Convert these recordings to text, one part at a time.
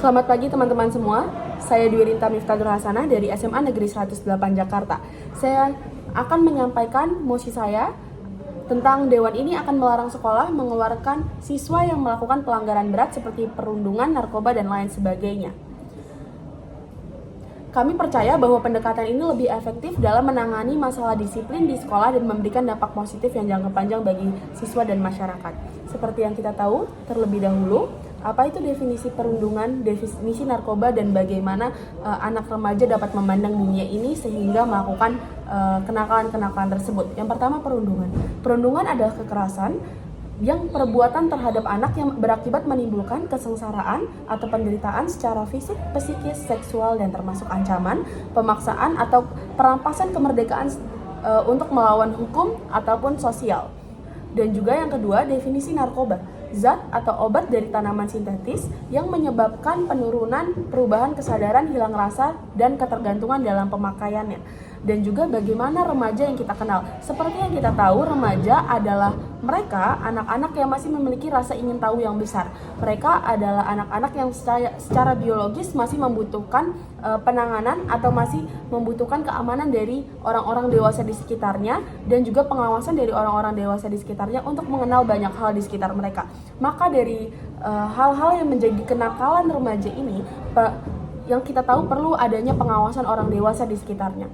Selamat pagi teman-teman semua, saya Dwi Rinta Miftahul Hasanah dari SMA Negeri 108 Jakarta. Saya akan menyampaikan mosi saya tentang Dewan ini akan melarang sekolah mengeluarkan siswa yang melakukan pelanggaran berat seperti perundungan, narkoba, dan lain sebagainya. Kami percaya bahwa pendekatan ini lebih efektif dalam menangani masalah disiplin di sekolah dan memberikan dampak positif yang jangka panjang bagi siswa dan masyarakat. Seperti yang kita tahu, terlebih dahulu, apa itu definisi perundungan, definisi narkoba, dan bagaimana anak remaja dapat memandang dunia ini sehingga melakukan kenakalan-kenakalan tersebut. Yang pertama, perundungan. Perundungan adalah kekerasan yang perbuatan terhadap anak yang berakibat menimbulkan kesengsaraan atau penderitaan secara fisik, psikis, seksual, dan termasuk ancaman, pemaksaan, atau perampasan kemerdekaan untuk melawan hukum ataupun sosial. Dan juga yang kedua, definisi narkoba, zat atau obat dari tanaman sintetis yang menyebabkan penurunan, perubahan kesadaran, hilang rasa, dan ketergantungan dalam pemakaiannya. Dan juga bagaimana remaja yang kita kenal. Seperti yang kita tahu, remaja adalah mereka anak-anak yang masih memiliki rasa ingin tahu yang besar. Mereka adalah anak-anak yang secara biologis masih membutuhkan penanganan atau masih membutuhkan keamanan dari orang-orang dewasa di sekitarnya dan juga pengawasan dari orang-orang dewasa di sekitarnya untuk mengenal banyak hal di sekitar mereka. Maka dari hal-hal yang menjadi kenakalan remaja ini, yang kita tahu perlu adanya pengawasan orang dewasa di sekitarnya.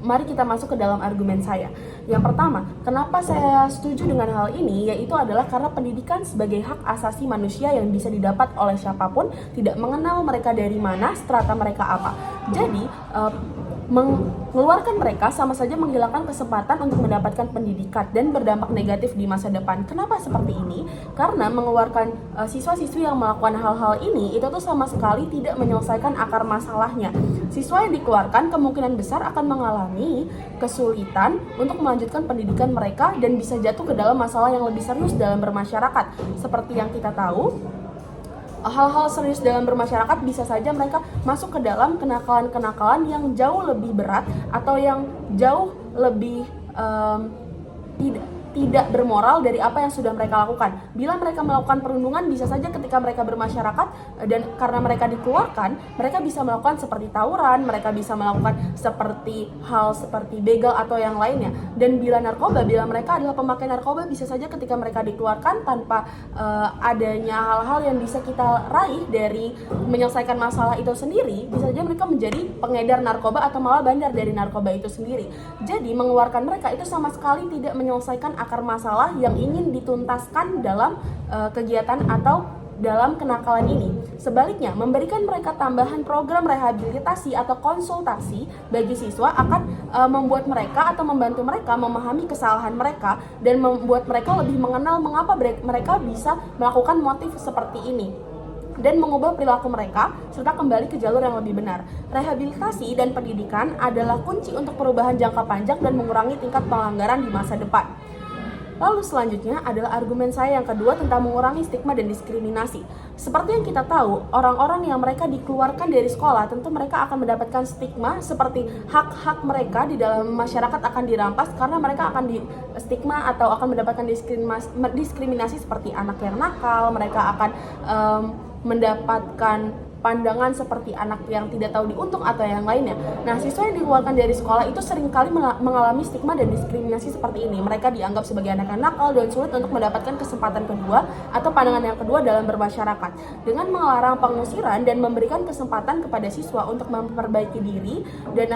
Mari kita masuk ke dalam argumen saya. Yang pertama, kenapa saya setuju dengan hal ini, yaitu adalah karena pendidikan sebagai hak asasi manusia yang bisa didapat oleh siapapun, tidak mengenal mereka dari mana, strata mereka apa. Jadi, mengeluarkan mereka sama saja menghilangkan kesempatan untuk mendapatkan pendidikan dan berdampak negatif di masa depan. Kenapa seperti ini? Karena mengeluarkan siswa-siswi yang melakukan hal-hal ini itu tuh sama sekali tidak menyelesaikan akar masalahnya. Siswa yang dikeluarkan kemungkinan besar akan mengalami kesulitan untuk melanjutkan pendidikan mereka dan bisa jatuh ke dalam masalah yang lebih serius dalam bermasyarakat. Seperti yang kita tahu, hal-hal serius dalam bermasyarakat bisa saja mereka masuk ke dalam kenakalan-kenakalan yang jauh lebih berat atau yang jauh lebih tidak bermoral dari apa yang sudah mereka lakukan. Bila mereka melakukan perundungan, bisa saja ketika mereka bermasyarakat dan karena mereka dikeluarkan, mereka bisa melakukan seperti tawuran, mereka bisa melakukan seperti begal atau yang lainnya. Dan bila mereka adalah pemakai narkoba, bisa saja ketika mereka dikeluarkan tanpa adanya hal-hal yang bisa kita raih dari menyelesaikan masalah itu sendiri, bisa saja mereka menjadi pengedar narkoba atau malah bandar dari narkoba itu sendiri. Jadi mengeluarkan mereka itu sama sekali tidak menyelesaikan akar masalah yang ingin dituntaskan dalam kegiatan atau dalam kenakalan ini. Sebaliknya, memberikan mereka tambahan program rehabilitasi atau konsultasi bagi siswa akan membuat mereka atau membantu mereka memahami kesalahan mereka dan membuat mereka lebih mengenal mengapa mereka bisa melakukan motif seperti ini dan mengubah perilaku mereka serta kembali ke jalur yang lebih benar. Rehabilitasi dan pendidikan adalah kunci untuk perubahan jangka panjang dan mengurangi tingkat pelanggaran di masa depan. Lalu selanjutnya adalah argumen saya yang kedua tentang mengurangi stigma dan diskriminasi. Seperti yang kita tahu, orang-orang yang mereka dikeluarkan dari sekolah tentu mereka akan mendapatkan stigma seperti hak-hak mereka di dalam masyarakat akan dirampas karena mereka akan di stigma atau akan mendapatkan diskriminasi seperti anak yang nakal, mereka akan mendapatkan pandangan seperti anak yang tidak tahu diuntung atau yang lainnya. Nah, siswa yang dikeluarkan dari sekolah itu seringkali mengalami stigma dan diskriminasi seperti ini. Mereka dianggap sebagai anak yang nakal dan sulit untuk mendapatkan kesempatan kedua atau pandangan yang kedua dalam bermasyarakat. Dengan melarang pengusiran dan memberikan kesempatan kepada siswa untuk memperbaiki diri dan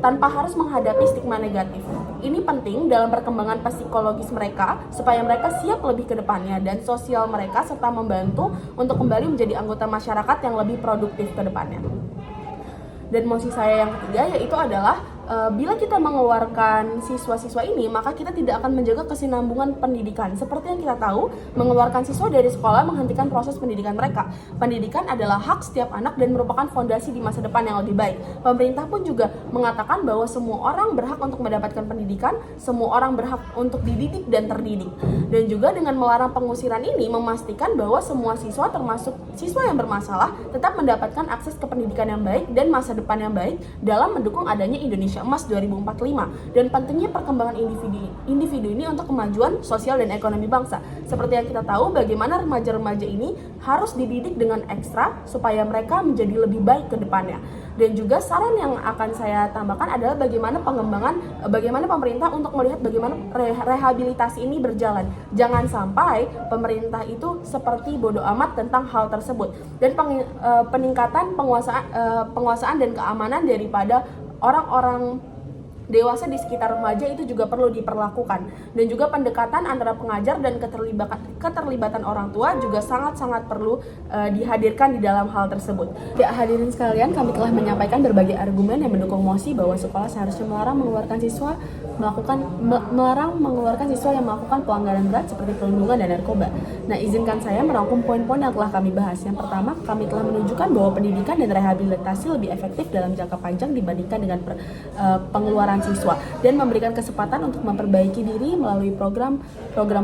tanpa harus menghadapi stigma negatif. Ini penting dalam perkembangan psikologis mereka supaya mereka siap lebih ke depannya dan sosial mereka serta membantu untuk kembali menjadi anggota masyarakat yang lebih produktif ke depannya. Dan mosi saya yang ketiga yaitu adalah bila kita mengeluarkan siswa-siswa ini, maka kita tidak akan menjaga kesinambungan pendidikan. Seperti yang kita tahu, mengeluarkan siswa dari sekolah menghentikan proses pendidikan mereka. Pendidikan adalah hak setiap anak dan merupakan fondasi di masa depan yang lebih baik. Pemerintah pun juga mengatakan bahwa semua orang berhak untuk mendapatkan pendidikan, semua orang berhak untuk dididik dan terdidik. Dan juga dengan melarang pengusiran ini memastikan bahwa semua siswa termasuk siswa yang bermasalah tetap mendapatkan akses ke pendidikan yang baik dan masa depan yang baik dalam mendukung adanya Indonesia Indonesia Emas 2045 dan pentingnya perkembangan individu ini untuk kemajuan sosial dan ekonomi bangsa. Seperti yang kita tahu, bagaimana remaja-remaja ini harus dididik dengan ekstra supaya mereka menjadi lebih baik ke depannya. Dan juga saran yang akan saya tambahkan adalah bagaimana pemerintah untuk melihat bagaimana rehabilitasi ini berjalan. Jangan sampai pemerintah itu seperti bodoh amat tentang hal tersebut. Dan peningkatan penguasaan dan keamanan daripada orang-orang dewasa di sekitar remaja itu juga perlu diperlakukan. Dan juga pendekatan antara pengajar dan keterlibatan orang tua juga sangat-sangat perlu dihadirkan di dalam hal tersebut. Ya, hadirin sekalian, kami telah menyampaikan berbagai argumen yang mendukung mosi bahwa sekolah seharusnya melarang mengeluarkan siswa yang melakukan pelanggaran berat seperti perundungan dan narkoba. Nah, izinkan saya merangkum poin-poin yang telah kami bahas. Yang pertama, kami telah menunjukkan bahwa pendidikan dan rehabilitasi lebih efektif dalam jangka panjang dibandingkan dengan pengeluaran siswa dan memberikan kesempatan untuk memperbaiki diri melalui program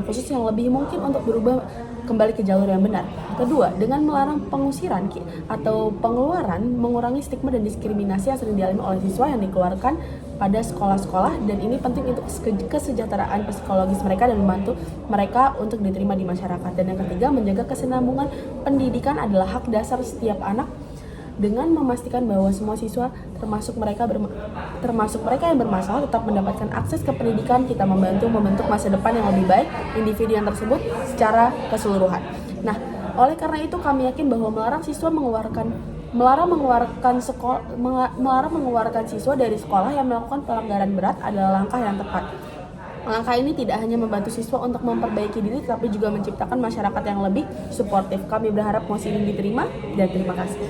khusus yang lebih mungkin untuk berubah kembali ke jalur yang benar. Kedua, dengan melarang pengusiran atau pengeluaran, mengurangi stigma dan diskriminasi yang sering dialami oleh siswa yang dikeluarkan pada sekolah-sekolah, dan ini penting untuk kesejahteraan psikologis mereka dan membantu mereka untuk diterima di masyarakat. Dan yang ketiga, menjaga kesinambungan pendidikan adalah hak dasar setiap anak dengan memastikan bahwa semua siswa termasuk mereka yang bermasalah tetap mendapatkan akses ke pendidikan. Kita membantu membentuk masa depan yang lebih baik individu yang tersebut secara keseluruhan. Nah, oleh karena itu kami yakin bahwa melarang mengeluarkan siswa dari sekolah yang melakukan pelanggaran berat adalah langkah yang tepat. Langkah ini tidak hanya membantu siswa untuk memperbaiki diri, tapi juga menciptakan masyarakat yang lebih suportif. Kami berharap mosi ini diterima, dan terima kasih.